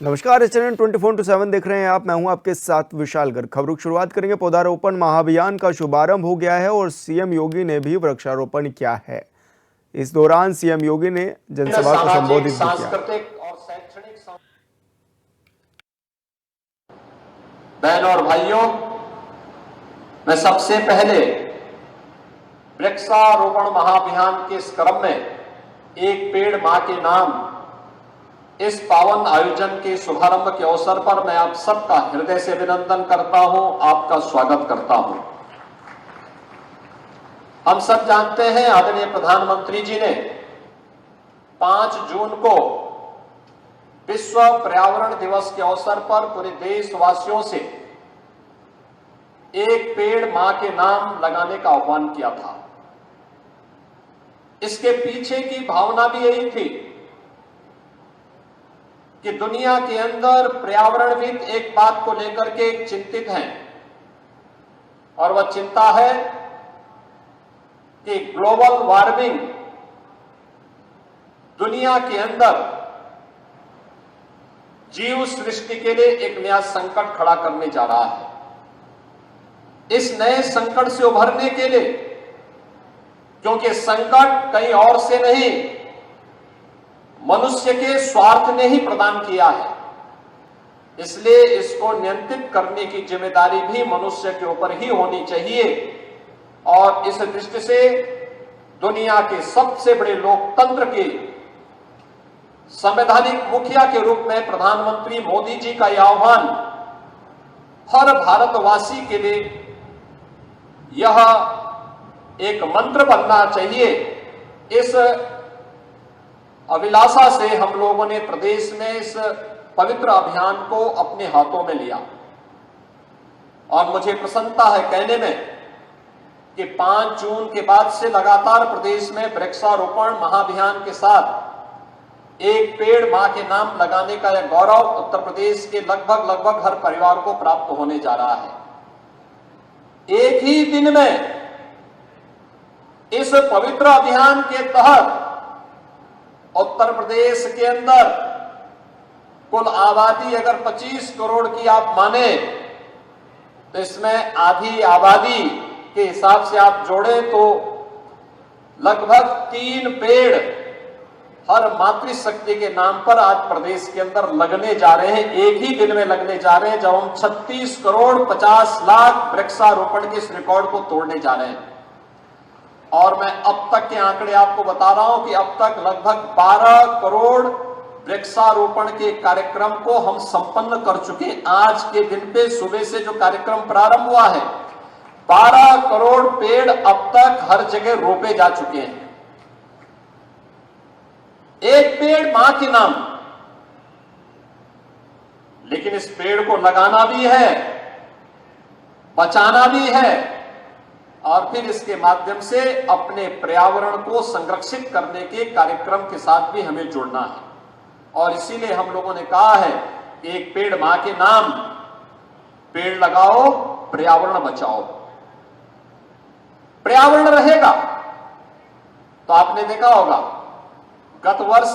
नमस्कार, चैनल 24/7 देख रहे हैं आप। मैं हूं आपके साथ विशाल गर्ग। खबरों की शुरुआत करेंगे। पौधारोपण महाअभियान का शुभारंभ हो गया है और सीएम योगी ने भी वृक्षारोपण किया है। इस दौरान सीएम योगी ने जनसभा को संबोधित भी किया। और शैक्षणिक बहनों और भाइयों, मैं सबसे पहले वृक्षारोपण महाअभियान के इस क्रम में एक पेड़ मां के नाम इस पावन आयोजन के शुभारंभ के अवसर पर मैं आप सबका हृदय से अभिनंदन करता हूं, आपका स्वागत करता हूं। हम सब जानते हैं आदरणीय प्रधानमंत्री जी ने 5 जून को विश्व पर्यावरण दिवस के अवसर पर पूरे देशवासियों से एक पेड़ मां के नाम लगाने का आह्वान किया था। इसके पीछे की भावना भी यही थी कि दुनिया के अंदर पर्यावरणविद एक बात को लेकर के चिंतित हैं और वह चिंता है कि ग्लोबल वार्मिंग दुनिया के अंदर जीव सृष्टि के लिए एक नया संकट खड़ा करने जा रहा है। इस नए संकट से उभरने के लिए, क्योंकि संकट कहीं और से नहीं, मनुष्य के स्वार्थ ने ही प्रदान किया है, इसलिए इसको नियंत्रित करने की जिम्मेदारी भी मनुष्य के ऊपर ही होनी चाहिए। और इस दृष्टि से दुनिया के सबसे बड़े लोकतंत्र के संवैधानिक मुखिया के रूप में प्रधानमंत्री मोदी जी का यह आह्वान हर भारतवासी के लिए यह एक मंत्र बनना चाहिए। इस अभिलाषा से हम लोगों ने प्रदेश में इस पवित्र अभियान को अपने हाथों में लिया और मुझे प्रसन्नता है कहने में कि 5 जून के बाद से लगातार प्रदेश में वृक्षारोपण महाअभियान के साथ एक पेड़ मां के नाम लगाने का यह गौरव उत्तर प्रदेश के लगभग हर परिवार को प्राप्त होने जा रहा है। एक ही दिन में इस पवित्र अभियान के तहत उत्तर प्रदेश के अंदर कुल आबादी अगर 25 करोड़ की आप माने तो इसमें आधी आबादी के हिसाब से आप जोड़े तो लगभग 3 पेड़ हर मातृशक्ति के नाम पर आज प्रदेश के अंदर लगने जा रहे हैं। एक ही दिन में लगने जा रहे हैं, जब हम 36 करोड़ 50 लाख वृक्षारोपण के इस रिकॉर्ड को तोड़ने जा रहे हैं। और मैं अब तक के आंकड़े आपको बता रहा हूं कि अब तक लगभग 12 करोड़ वृक्षारोपण के कार्यक्रम को हम संपन्न कर चुके हैं। आज के दिन पे सुबह से जो कार्यक्रम प्रारंभ हुआ है, 12 करोड़ पेड़ अब तक हर जगह रोपे जा चुके हैं। एक पेड़ मां के नाम, लेकिन इस पेड़ को लगाना भी है, बचाना भी है और फिर इसके माध्यम से अपने पर्यावरण को संरक्षित करने के कार्यक्रम के साथ भी हमें जुड़ना है। और इसीलिए हम लोगों ने कहा है कि एक पेड़ मां के नाम, पेड़ लगाओ, पर्यावरण बचाओ। पर्यावरण रहेगा तो आपने देखा होगा गत वर्ष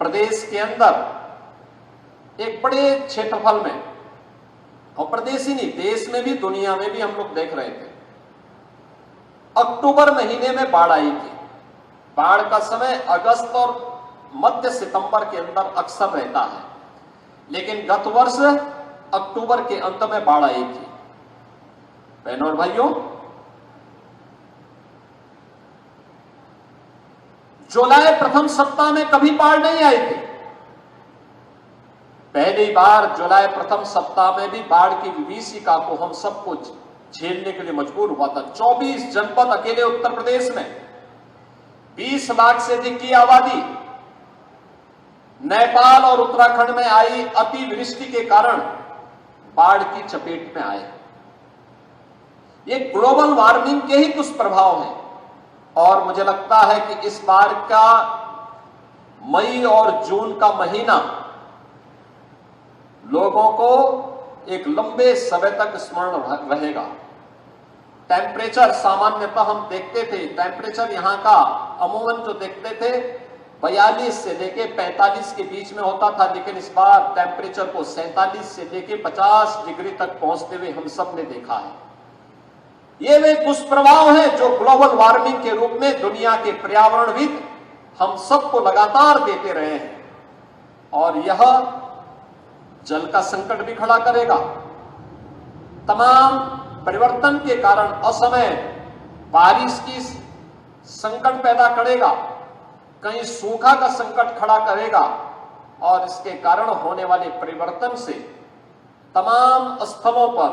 प्रदेश के अंदर एक बड़े क्षेत्रफल में, और प्रदेश ही नहीं देश में भी दुनिया में भी हम लोग देख रहे थे, अक्टूबर महीने में बाढ़ आई थी। बाढ़ का समय अगस्त और मध्य सितंबर के अंदर अक्सर रहता है, लेकिन गत वर्ष अक्टूबर के अंत में बाढ़ आई थी। बहनों और भाइयों, जुलाई प्रथम सप्ताह में कभी बाढ़ नहीं आई थी। पहली बार जुलाई प्रथम सप्ताह में भी बाढ़ की विभीषिका को हम सब कुछ झेलने के लिए मजबूर हुआ था। 24 जनपद अकेले उत्तर प्रदेश में 20 लाख से अधिक की आबादी नेपाल और उत्तराखंड में आई अतिवृष्टि के कारण बाढ़ की चपेट में आए। ये ग्लोबल वार्मिंग के ही दुष्प्रभाव हैं और मुझे लगता है कि इस बार का मई और जून का महीना लोगों को एक लंबे समय तक स्मरण रहेगा। टेम्परेचर सामान्यतः हम देखते थे, टेम्परेचर यहां का अमूमन जो देखते थे 42 से लेके 45 के बीच में होता था, लेकिन इस बार टेम्परेचर को 47 से लेके 50 डिग्री तक पहुंचते हुए हम सब ने देखा है। ये वे दुष्प्रभाव हैं जो ग्लोबल वार्मिंग के रूप में दुनिया के पर्यावरणविद हम सबको लगातार देते रहे हैं, और यह जल का संकट भी खड़ा करेगा। तमाम परिवर्तन के कारण असमय बारिश की संकट पैदा करेगा, कहीं सूखा का संकट खड़ा करेगा, और इसके कारण होने वाले परिवर्तन से तमाम स्थलों पर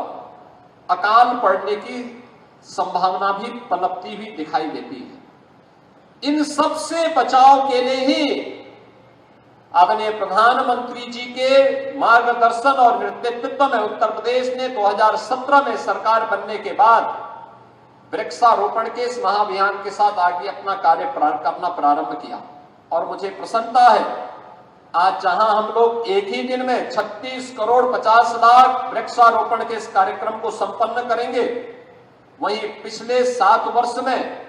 अकाल पड़ने की संभावना भी पनपती हुई दिखाई देती है। इन सब से बचाव के लिए ही आदरणीय प्रधानमंत्री जी के मार्गदर्शन और नेतृत्व में उत्तर प्रदेश ने 2017 में सरकार बनने के बाद वृक्षारोपण के इस महाअभियान के साथ आगे अपना कार्य करना प्रारंभ किया। और मुझे प्रसन्नता है, आज जहां हम लोग एक ही दिन में 36 करोड़ 50 लाख वृक्षारोपण के इस कार्यक्रम को संपन्न करेंगे, वहीं पिछले 7 वर्ष में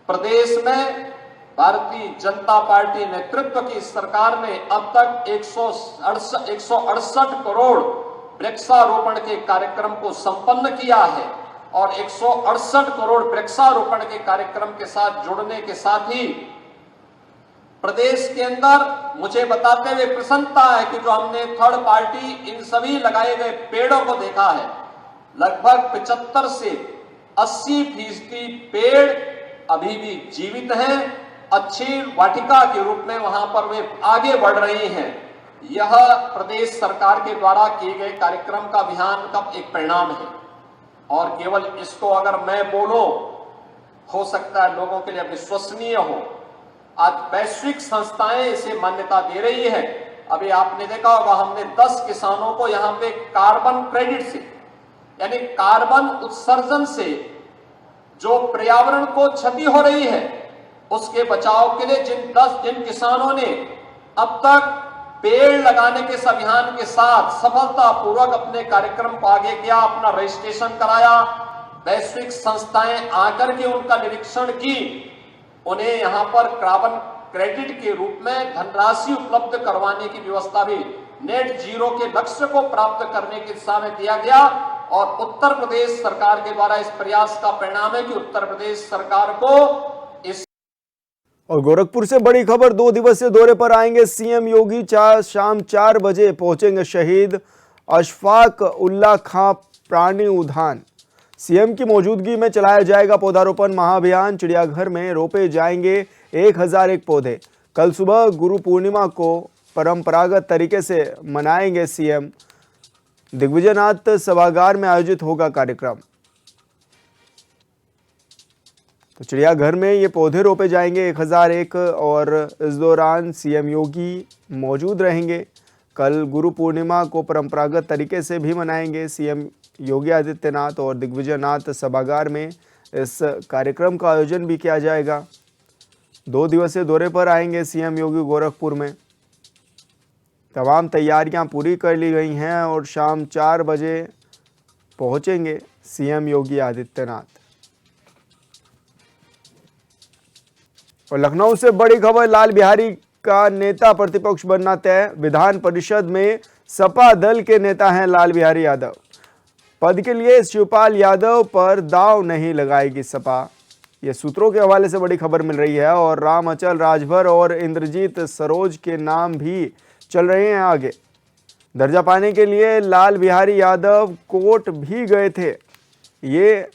प्रदेश में भारतीय जनता पार्टी नेतृत्व की सरकार ने अब तक 168 करोड़ वृक्षारोपण के कार्यक्रम को संपन्न किया है, और 168 करोड़ वृक्षारोपण के कार्यक्रम के साथ जुड़ने के साथ ही प्रदेश के अंदर मुझे बताते हुए प्रसन्नता है कि जो हमने थर्ड पार्टी इन सभी लगाए गए पेड़ों को देखा है, लगभग 75 से 80% पेड़ अभी भी जीवित हैं, अच्छी वाटिका के रूप में वहां पर वे आगे बढ़ रही हैं। यह प्रदेश सरकार के द्वारा किए गए कार्यक्रम का अभियान का एक परिणाम है, और केवल इसको अगर मैं बोलूं, हो सकता है लोगों के लिए विश्वसनीय हो। आज वैश्विक संस्थाएं इसे मान्यता दे रही है। अभी आपने देखा होगा, हमने 10 किसानों को यहां पे कार्बन क्रेडिट से, यानी कार्बन उत्सर्जन से जो पर्यावरण को क्षति हो रही है उसके बचाव के लिए जिन किसानों ने अब तक पेड़ लगाने के इस अभियान के साथ सफलतापूर्वक अपने कार्यक्रम को आगे किया, अपना रजिस्ट्रेशन कराया, वैश्विक संस्थाएं आकर के उनका निरीक्षण की, उन्हें यहां पर कार्बन क्रेडिट के रूप में धनराशि उपलब्ध करवाने की व्यवस्था भी नेट जीरो के लक्ष्य को प्राप्त करने की दिशा में दिया गया। और उत्तर प्रदेश सरकार के द्वारा इस प्रयास का परिणाम है कि उत्तर प्रदेश सरकार को इस। और गोरखपुर से बड़ी खबर, 2 दिवसीय दौरे पर आएंगे सीएम योगी। शाम 4 बजे पहुंचेंगे शहीद अशफाक उल्लाह खां प्राणी उद्यान। सीएम की मौजूदगी में चलाया जाएगा पौधारोपण महाअभियान। चिड़ियाघर में रोपे जाएंगे 1001 पौधे। कल सुबह गुरु पूर्णिमा को परंपरागत तरीके से मनाएंगे सीएम। दिग्विजयनाथ सभागार में आयोजित होगा कार्यक्रम। तो चिड़ियाघर में ये पौधे रोपे जाएंगे 1001, और इस दौरान सीएम योगी मौजूद रहेंगे। कल गुरु पूर्णिमा को परंपरागत तरीके से भी मनाएंगे सीएम योगी आदित्यनाथ, और दिग्विजयनाथ सभागार में इस कार्यक्रम का आयोजन भी किया जाएगा। 2 दिवसीय दौरे पर आएंगे सीएम योगी गोरखपुर में। तमाम तैयारियां पूरी कर ली गई हैं और शाम 4 बजे पहुंचेंगे सीएम योगी आदित्यनाथ। और लखनऊ से बड़ी खबर, लाल बिहारी का नेता प्रतिपक्ष बनना तय। विधान परिषद में सपा दल के नेता हैं लाल बिहारी यादव। पद के लिए शिवपाल यादव पर दांव नहीं लगाएगी सपा, ये सूत्रों के हवाले से बड़ी खबर मिल रही है। और राम अचल राजभर और इंद्रजीत सरोज के नाम भी चल रहे हैं आगे। दर्जा पाने के लिए लाल बिहारी यादव कोर्ट भी गए थे। ये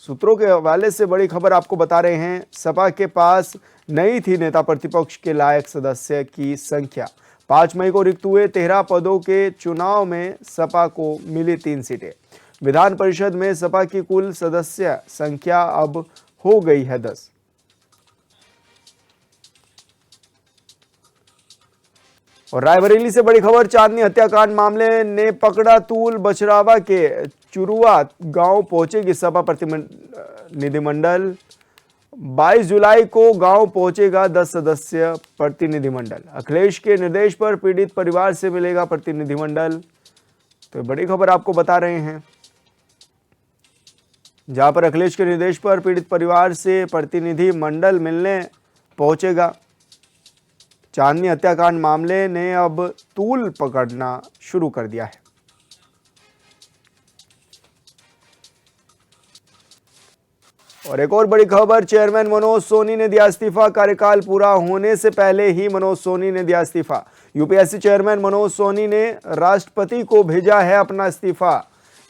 सूत्रों के हवाले से बड़ी खबर आपको बता रहे हैं। सपा के पास नहीं थी नेता प्रतिपक्ष के लायक सदस्य की संख्या। 5 मई को रिक्त हुए 13 पदों के चुनाव में सपा को मिली 3 सीटें। विधान परिषद में सपा की कुल सदस्य संख्या अब हो गई है 10। और रायबरेली से बड़ी खबर, चांदनी हत्याकांड मामले ने पकड़ा तूल। बछरावा के चुरुआ गांव पहुंचेगी सपा प्रतिनिधिमंडल। 22 जुलाई को गांव पहुंचेगा 10 सदस्य प्रतिनिधिमंडल। अखिलेश के निर्देश पर पीड़ित परिवार से मिलेगा प्रतिनिधिमंडल। तो बड़ी खबर आपको बता रहे हैं, जहां पर अखिलेश के निर्देश पर पीड़ित परिवार से प्रतिनिधि मंडल मिलने पहुंचेगा। चांदनी हत्याकांड मामले ने अब तूल पकड़ना शुरू कर दिया है। और एक और बड़ी खबर, चेयरमैन मनोज सोनी ने दिया इस्तीफा। कार्यकाल पूरा होने से पहले ही मनोज सोनी ने दिया इस्तीफा। यूपीएससी चेयरमैन मनोज सोनी ने राष्ट्रपति को भेजा है अपना इस्तीफा।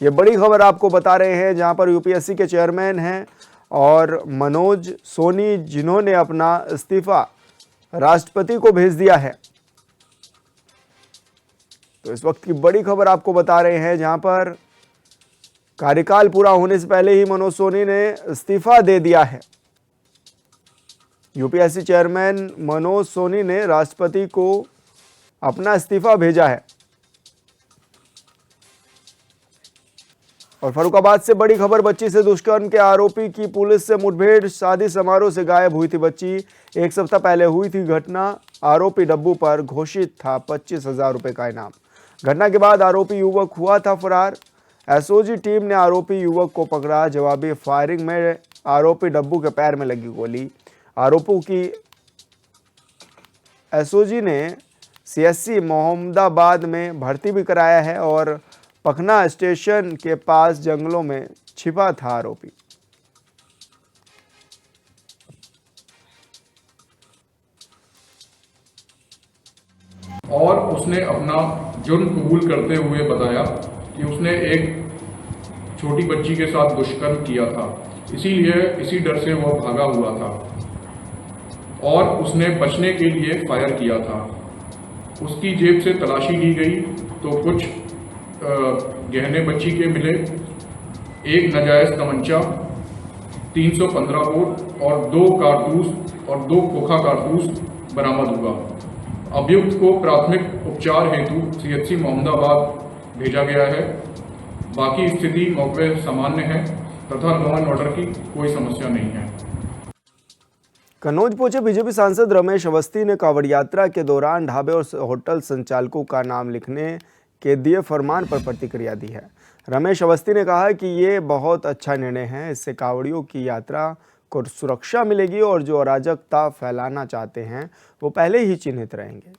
ये बड़ी खबर आपको बता रहे हैं, जहां पर यूपीएससी के चेयरमैन हैं और मनोज सोनी, जिन्होंने अपना इस्तीफा राष्ट्रपति को भेज दिया है। तो इस वक्त की बड़ी खबर आपको बता रहे हैं, जहां पर कार्यकाल पूरा होने से पहले ही मनोज सोनी ने इस्तीफा दे दिया है। यूपीएससी चेयरमैन मनोज सोनी ने राष्ट्रपति को अपना इस्तीफा भेजा है। और फर्रुखाबाद से बड़ी खबर, बच्ची से दुष्कर्म के आरोपी की पुलिस से मुठभेड़। शादी समारोह से गायब हुई थी बच्ची। एक सप्ताह पहले हुई थी घटना। आरोपी डब्बू पर घोषित था 25,000 रुपए का इनाम। घटना के बाद आरोपी युवक हुआ था फरार। एसओजी टीम ने आरोपी युवक को पकड़ा। जवाबी फायरिंग में आरोपी डब्बू के पैर में लगी गोली। आरोपियों की एसओजी ने सीएससी मोहम्मदाबाद में भर्ती भी कराया है और पखना स्टेशन के पास जंगलों में छिपा था आरोपी। और उसने अपना जुर्म कबूल करते हुए बताया कि उसने एक छोटी बच्ची के साथ दुष्कर्म किया था, इसीलिए इसी डर से वह भागा हुआ था और उसने बचने के लिए फायर किया था। उसकी जेब से तलाशी ली गई तो कुछ गहने बच्ची के मिले, एक नाजायज तमंचा, 315 बोर और 2 कारतूस और 2 खोखा कारतूस बरामद हुआ। अभियुक्त को प्राथमिक उपचार हेतु सीएचसी मोहम्मदाबाद भेजा गया है। बाकी स्थिति मौके सामान्य है तथा लॉ एंड ऑर्डर की कोई समस्या नहीं है। कन्नौज पहुंचे बीजेपी सांसद रमेश अवस्थी ने कांवड़ यात्रा के दौरान ढाबे और होटल संचालकों का नाम लिखने के दिए फरमान पर प्रतिक्रिया दी है। रमेश अवस्थी ने कहा कि ये बहुत अच्छा निर्णय है, इससे कांवड़ियों की यात्रा को सुरक्षा मिलेगी और जो अराजकता फैलाना चाहते हैं वो पहले ही चिन्हित रहेंगे।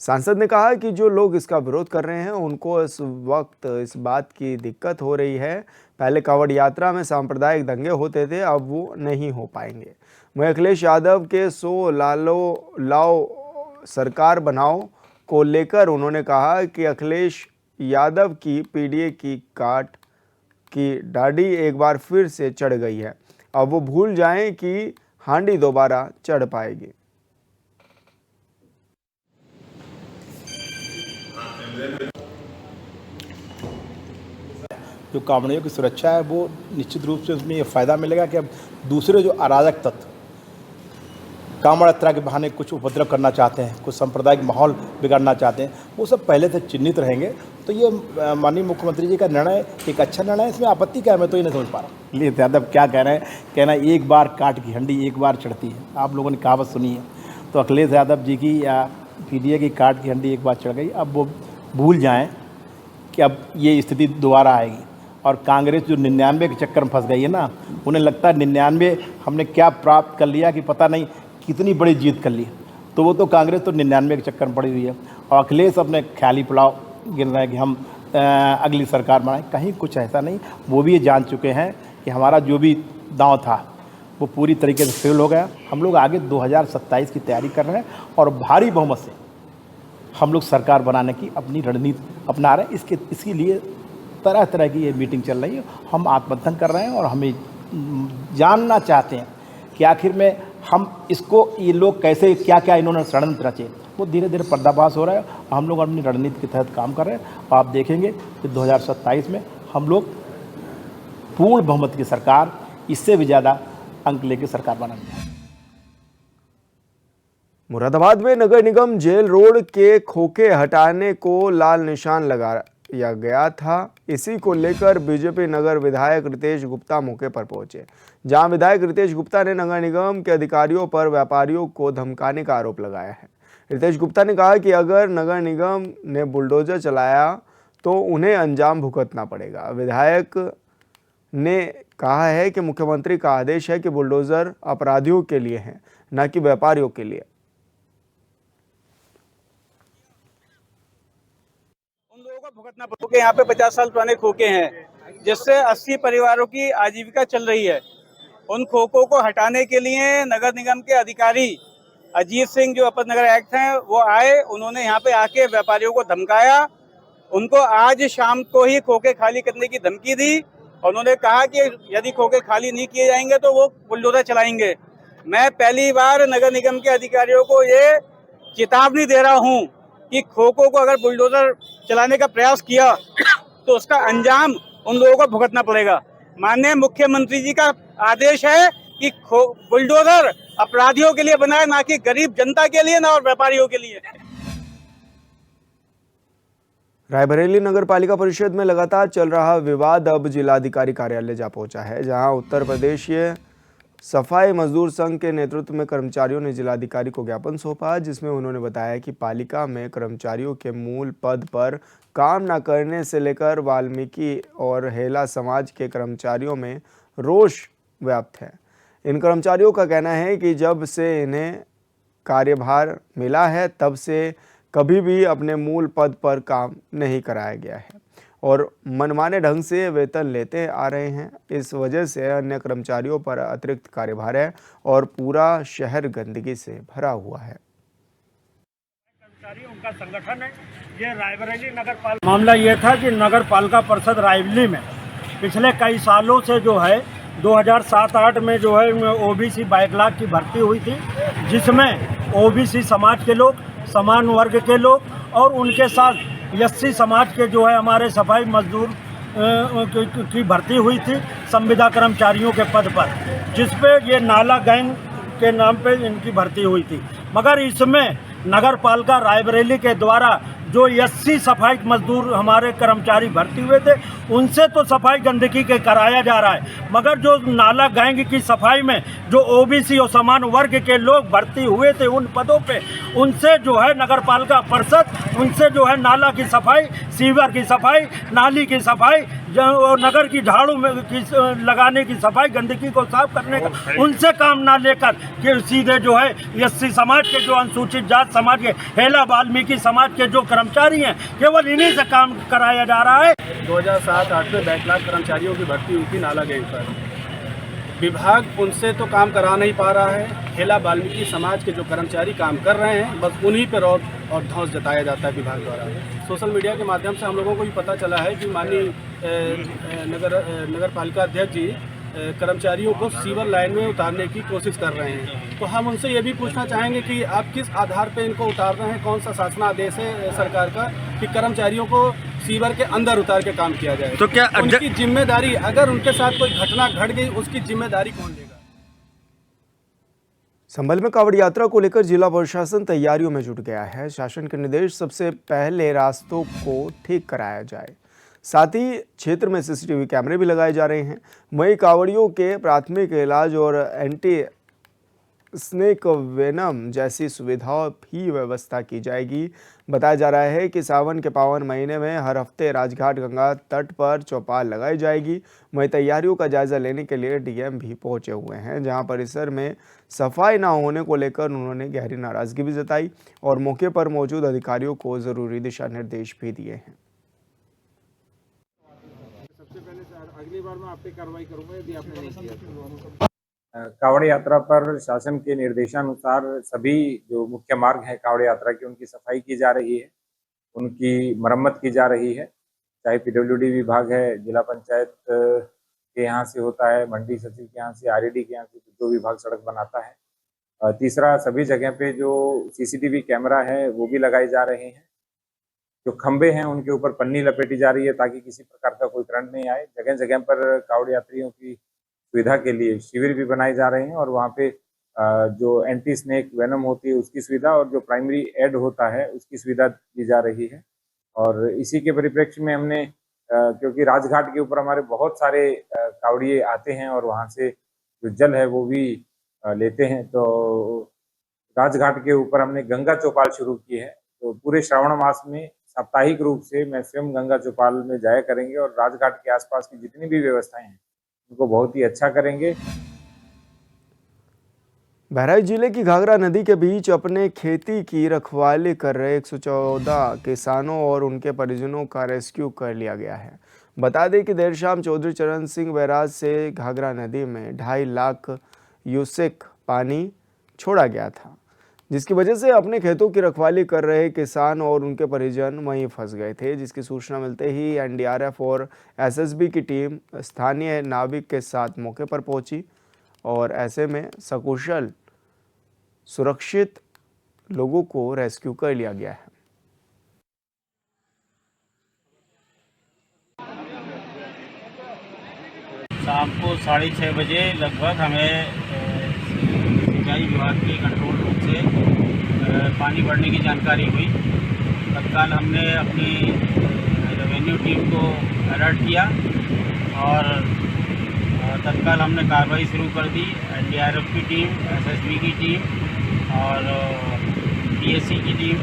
सांसद ने कहा कि जो लोग इसका विरोध कर रहे हैं उनको इस वक्त इस बात की दिक्कत हो रही है। पहले कांवड़ यात्रा में सांप्रदायिक दंगे होते थे, अब वो नहीं हो पाएंगे। वहीं अखिलेश यादव के 100 लाओ सरकार बनाओ को लेकर उन्होंने कहा कि अखिलेश यादव की पीडीए की काट की डाढ़ी एक बार फिर से चढ़ गई है। अब वो भूल जाएं कि हांडी दोबारा चढ़ पाएगी। जो कांवड़ियों की सुरक्षा है वो निश्चित रूप से उसमें ये फ़ायदा मिलेगा कि अब दूसरे जो अराजक तत्व कांवड़ यात्रा के बहाने कुछ उपद्रव करना चाहते हैं, कुछ सांप्रदायिक माहौल बिगाड़ना चाहते हैं, वो सब पहले से चिन्हित रहेंगे। तो ये माननीय मुख्यमंत्री जी का निर्णय एक अच्छा निर्णय है। इसमें आपत्ति क्या है, मैं तो ये नहीं समझ पा रहा हूँ। लिए यादव क्या कह रहे हैं, कहना एक बार काट की हंडी एक बार चढ़ती है। आप लोगों ने कहावत सुनी है। तो अखिलेश यादव जी की या पीडीए की काट की हंडी एक बार चढ़ गई, अब वो भूल जाएँ कि अब ये स्थिति दोबारा आएगी। और कांग्रेस जो 99 के चक्कर में फंस गई है ना, उन्हें लगता है 99 हमने क्या प्राप्त कर लिया कि पता नहीं कितनी बड़ी जीत कर ली। तो वो तो कांग्रेस तो 99 के चक्कर में पड़ी हुई है और अखिलेश अपने ख्याली पुलाव गिन रहे हैं कि हम अगली सरकार बनाएं। कहीं कुछ ऐसा नहीं। वो भी ये जान चुके हैं कि हमारा जो भी दांव था वो पूरी तरीके से फेल हो गया। हम लोग आगे 2027 की तैयारी कर रहे हैं और भारी बहुमत से हम लोग सरकार बनाने की अपनी रणनीति अपना रहे हैं। इसके लिए तरह तरह की ये मीटिंग चल रही है। हम आत्ममंथन कर रहे हैं और हमें जानना चाहते हैं कि आखिर में हम इसको ये लोग कैसे क्या क्या इन्होंने षड्यंत्र रचे। वो धीरे धीरे पर्दाफाश हो रहा है। हम लोग अपनी रणनीति के तहत काम कर रहे हैं और आप देखेंगे कि 2027 में हम लोग पूर्ण बहुमत की सरकार, इससे भी ज़्यादा अंक लेकर सरकार बनाएंगे। मुरादाबाद में नगर निगम जेल रोड के खोखे हटाने को लाल निशान लगाया गया था। इसी को लेकर बीजेपी नगर विधायक रितेश गुप्ता मौके पर पहुंचे, जहां विधायक रितेश गुप्ता ने नगर निगम के अधिकारियों पर व्यापारियों को धमकाने का आरोप लगाया है। रितेश गुप्ता ने कहा कि अगर नगर निगम ने बुलडोजर चलाया तो उन्हें अंजाम भुगतना पड़ेगा। विधायक ने कहा है कि मुख्यमंत्री का आदेश है कि बुलडोजर अपराधियों के लिए है, न कि व्यापारियों के लिए। भुगतना खोके यहाँ पे 50 साल पुराने खोके हैं जिससे 80 परिवारों की आजीविका चल रही है। उन खोकों को हटाने के लिए नगर निगम के अधिकारी अजीत सिंह जो अपर नगर आयुक्त हैं वो आए, उन्होंने यहाँ पे आके व्यापारियों को धमकाया। उनको आज शाम को ही खोके खाली करने की धमकी दी। उन्होंने कहा कि यदि खोके खाली नहीं किए जाएंगे तो वो बुलडोजर चलाएंगे। मैं पहली बार नगर निगम के अधिकारियों को ये चेतावनी दे रहा हूँ कि खोकों को अगर बुलडोजर चलाने का प्रयास किया तो उसका अंजाम उन लोगों को भुगतना पड़ेगा। माननीय मुख्यमंत्री जी का आदेश है कि बुलडोजर अपराधियों के लिए बना है, ना कि गरीब जनता के लिए, ना और व्यापारियों के लिए। रायबरेली नगर पालिका परिषद में लगातार चल रहा विवाद अब जिलाधिकारी कार्यालय जा पहुंचा है, जहां उत्तर प्रदेशीय सफाई मजदूर संघ के नेतृत्व में कर्मचारियों ने जिलाधिकारी को ज्ञापन सौंपा, जिसमें उन्होंने बताया कि पालिका में कर्मचारियों के मूल पद पर काम न करने से लेकर वाल्मीकि और हेला समाज के कर्मचारियों में रोष व्याप्त है। इन कर्मचारियों का कहना है कि जब से इन्हें कार्यभार मिला है तब से कभी भी अपने मूल पद पर काम नहीं कराया गया है और मनमाने ढंग से वेतन लेते आ रहे हैं। इस वजह से अन्य कर्मचारियों पर अतिरिक्त कार्यभार है और पूरा शहर गंदगी से भरा हुआ है। कर्मचारी उनका संगठन है। ये रायबरेली नगर पालिका मामला ये था कि नगर पालिका परिषद रायबरेली में पिछले कई सालों से जो है 2007-8 में जो है ओबीसी 22 लाख की भर्ती हुई थी, जिसमें ओबीसी समाज के लोग, समान वर्ग के लोग और उनके साथ एससी समाज के जो है हमारे सफाई मजदूर की भर्ती हुई थी संविदा कर्मचारियों के पद पर, जिसपे ये नाला गैंग के नाम पे इनकी भर्ती हुई थी। मगर इसमें नगर पालिका रायबरेली के द्वारा जो 80 सफाई मजदूर हमारे कर्मचारी भर्ती हुए थे उनसे तो सफाई गंदगी के कराया जा रहा है, मगर जो नाला गैंग की सफाई में जो ओबीसी और समान वर्ग के लोग भर्ती हुए थे उन पदों पे, उनसे जो है नगर पालिका परिषद उनसे जो है नाला की सफाई, सीवर की सफाई, नाली की सफाई और नगर की झाड़ू में लगाने की सफाई, गंदगी को साफ करने का उनसे काम ना लेकर कि सीधे जो है एससी समाज के जो अनुसूचित जात समाज के हेला वाल्मीकि समाज के जो कर्मचारी हैं केवल इन्हीं से काम कराया जा रहा है। 2007-8 में 22 लाख कर्मचारियों की भर्ती हुई थी नाला गैंग पर। विभाग उनसे तो काम करा नहीं पा रहा है। हेला वाल्मीकि समाज के जो कर्मचारी काम कर रहे हैं बस उन्हीं पर और धौंस जताया जाता है विभाग द्वारा। सोशल मीडिया के माध्यम से हम लोगों को भी पता चला है कि माननीय नगर पालिका अध्यक्ष जी कर्मचारियों को सीवर लाइन में उतारने की कोशिश कर रहे हैं। तो हम उनसे ये भी पूछना चाहेंगे कि आप किस आधार पर इनको उतार रहे हैं, कौन सा शासनादेश है सरकार का कि कर्मचारियों को सीवर के अंदर उतार के काम किया जाए? तो क्या उनकी जिम्मेदारी, अगर उनके साथ कोई घटना घट गई उसकी जिम्मेदारी कौन लेगा? संभल में कांवड़ यात्रा को लेकर जिला प्रशासन तैयारियों में जुट गया है। शासन के निर्देश सबसे पहले रास्तों को ठीक कराया जाए, साथ ही क्षेत्र में सीसीटीवी कैमरे भी लगाए जा रहे हैं। वहीं कांवड़ियों के प्राथमिक इलाज और एंटी स्नेक वेनम जैसी सुविधाओं भी व्यवस्था की जाएगी। बताया जा रहा है कि सावन के पावन महीने में हर हफ्ते राजघाट गंगा तट पर चौपाल लगाई जाएगी। वहीं तैयारियों का जायजा लेने के लिए डीएम भी पहुंचे हुए हैं, जहां परिसर में सफाई ना होने को लेकर उन्होंने गहरी नाराजगी भी जताई और मौके पर मौजूद अधिकारियों को जरूरी दिशा निर्देश भी दिए हैं। सबसे पहले अगली बार मैं आप पे कार्रवाई करूंगा यदि आपने नहीं किया। कांवड़ यात्रा पर शासन के निर्देशानुसार सभी जो मुख्य मार्ग है कांवड़ यात्रा की उनकी सफाई की जा रही है, उनकी मरम्मत की जा रही है। चाहे पीडब्ल्यूडी विभाग है, जिला पंचायत के यहाँ से होता है, मंडी सचिव के यहाँ से, आरईडी के यहाँ से, जो विभाग सड़क बनाता है। तीसरा, सभी जगह पे जो सीसीटीवी कैमरा है वो भी लगाए जा रहे हैं। जो खंबे हैं उनके ऊपर पन्नी लपेटी जा रही है ताकि किसी प्रकार का कोई करंट नहीं आए। जगह जगह पर कांवड़ यात्रियों की सुविधा के लिए शिविर भी बनाए जा रहे हैं और वहाँ पे जो एंटी स्नेक वेनम होती है उसकी सुविधा और जो प्राइमरी एड होता है उसकी सुविधा दी जा रही है। और इसी के परिप्रेक्ष्य में हमने क्योंकि राजघाट के ऊपर हमारे बहुत सारे कांवड़िए आते हैं और वहाँ से जो जल है वो भी लेते हैं, तो राजघाट के ऊपर हमने गंगा चौपाल शुरू की है। तो पूरे श्रावण मास में साप्ताहिक रूप से मैं स्वयं गंगा चौपाल में जाया करेंगे और राजघाट के आसपास की जितनी भी व्यवस्थाएं हैं उनको बहुत ही अच्छा करेंगे। बहराइच जिले की घाघरा नदी के बीच अपने खेती की रखवाली कर रहे 114 किसानों और उनके परिजनों का रेस्क्यू कर लिया गया है। बता दें कि देर शाम चौधरी चरण सिंह बैराज से घाघरा नदी में 2.5 लाख यूसेक पानी छोड़ा गया था, जिसकी वजह से अपने खेतों की रखवाली कर रहे किसान और उनके परिजन वहीं फंस गए थे। जिसकी सूचना मिलते ही एनडीआरएफ और एसएसबी की टीम स्थानीय नाविक के साथ मौके पर पहुंची और ऐसे में सकुशल सुरक्षित लोगों को रेस्क्यू कर लिया गया है। शाम को 6:30 बजे लगभग हमें सिंचाई विभाग की कंट्रोल रूम से पानी बढ़ने की जानकारी हुई। तत्काल हमने अपनी रेवेन्यू टीम को अलर्ट किया और तत्काल हमने कार्रवाई शुरू कर दी। एनडीआरएफ की टीम, एसएसबी की टीम और पीएससी की टीम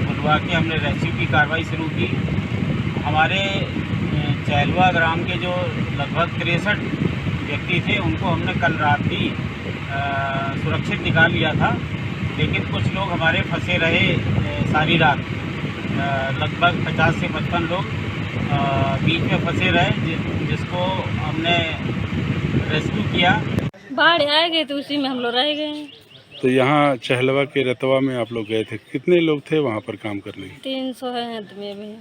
बुलवा के हमने रेस्क्यू की कार्रवाई शुरू की। हमारे चैलवा ग्राम के जो लगभग 63 व्यक्ति थे उनको हमने कल रात ही सुरक्षित निकाल लिया था, लेकिन कुछ लोग हमारे फंसे रहे सारी रात। लगभग 50 से 55 लोग बीच में फंसे रहे, जिसको हमने रेस्क्यू किया। बाढ़ आएगी तो उसी में हम लोग रह गए। तो यहाँ चहलवा के रतवा में आप लोग गए थे, कितने लोग थे वहाँ पर काम करने? 300 आदमी भी।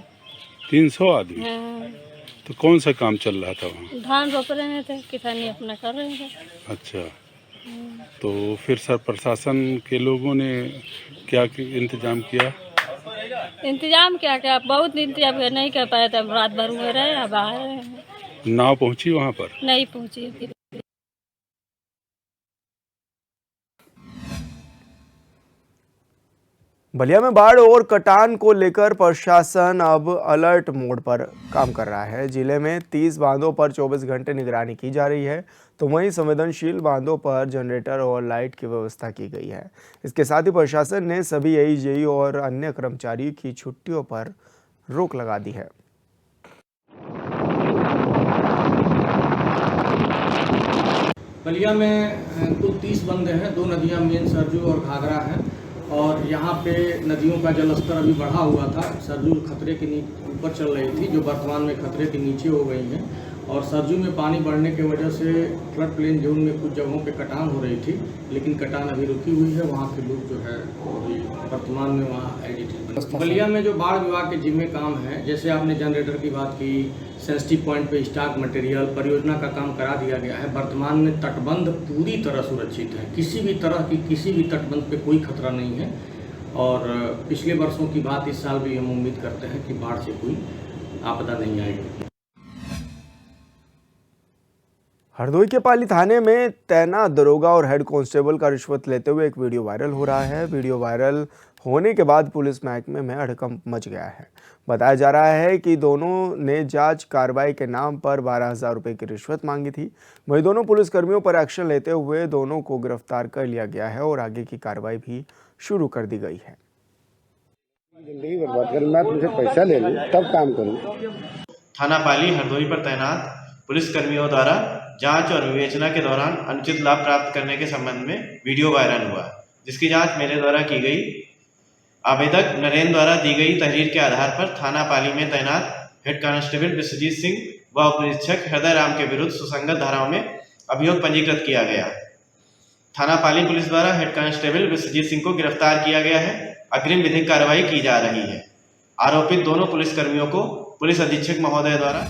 300 आदमी? हाँ। तो कौन सा काम चल रहा था वहाँ? धान रोप रहे थे, किसानी अपना कर रहे थे। अच्छा, तो फिर सर प्रशासन के लोगों ने क्या इंतजाम किया? इंतजाम क्या बहुत इंतजाम नहीं कर पाए थे। रात भर हुए रहे, अब आ रहे हैं। नाव पहुँची वहाँ पर? नहीं पहुँची। बलिया में बाढ़ और कटान को लेकर प्रशासन अब अलर्ट मोड पर काम कर रहा है। जिले में 30 बांधों पर 24 घंटे निगरानी की जा रही है, तो वहीं संवेदनशील बांधों पर जनरेटर और लाइट की व्यवस्था की गई है। इसके साथ ही प्रशासन ने सभी एईजेई और अन्य कर्मचारियों की छुट्टियों पर रोक लगा दी है। बलिया में कुल 30 बंदे हैं। 2 नदियां मेन सरजू और घाघरा हैं और यहाँ पे नदियों का जलस्तर अभी बढ़ा हुआ था। सरजू खतरे के ऊपर चल रही थी, जो वर्तमान में खतरे के नीचे हो गई हैं, और सरजू में पानी बढ़ने की वजह से फ्लड प्लेन जोन में कुछ जगहों पे कटान हो रही थी, लेकिन कटान अभी रुकी हुई है। वहाँ के लोग जो है अभी वर्तमान में वहाँ एडिट। बलिया में जो बाढ़ विभाग के जिम्मे काम है, जैसे आपने जनरेटर की बात की, सेंसिटिव पॉइंट पे स्टॉक मटेरियल, परियोजना का काम करा दिया गया है। वर्तमान में तटबंध पूरी तरह सुरक्षित है, किसी भी तरह की किसी भी तटबंध पे कोई खतरा नहीं है। और पिछले वर्षों की बात इस साल भी हम उम्मीद करते हैं कि बाढ़ से कोई आपदा नहीं आएगी। हरदोई के पाली थाने में तैनात दरोगा और हेड कांस्टेबल का रिश्वत लेते हुए एक वीडियो वायरल हो रहा है। वीडियो वायरल होने के बाद पुलिस महकमे में हड़कंप मच गया है। बताया जा रहा है कि दोनों ने जांच कार्रवाई के नाम पर 12,000 रुपये की रिश्वत मांगी थी। वहीं दोनों पुलिसकर्मियों पर एक्शन लेते हुए दोनों को गिरफ्तार कर लिया गया है और आगे की कार्रवाई भी शुरू कर दी गई है। जिंदगी बर्बाद कर, मैं तुमसे पैसा ले लूं तब काम करूं। थाना पाली हरदोई पर तैनात पुलिसकर्मियों द्वारा जांच और विवेचना के दौरान अनुचित लाभ प्राप्त करने के संबंध में वीडियो वायरल हुआ, जिसकी जांच मेरे द्वारा की गई। आवेदक नरेंद्र द्वारा दी गई तहरीर के आधार पर थाना पाली में तैनात हेड कांस्टेबल विश्वजीत सिंह व उपनिरीक्षक हृदय राम के विरुद्ध सुसंगत धाराओं में अभियोग पंजीकृत किया गया। थाना पाली पुलिस द्वारा हेड कांस्टेबल विश्वजीत सिंह को गिरफ्तार किया गया है। अग्रिम विधिक कार्रवाई की जा रही है। आरोपित दोनों पुलिसकर्मियों को पुलिस अधीक्षक महोदय द्वारा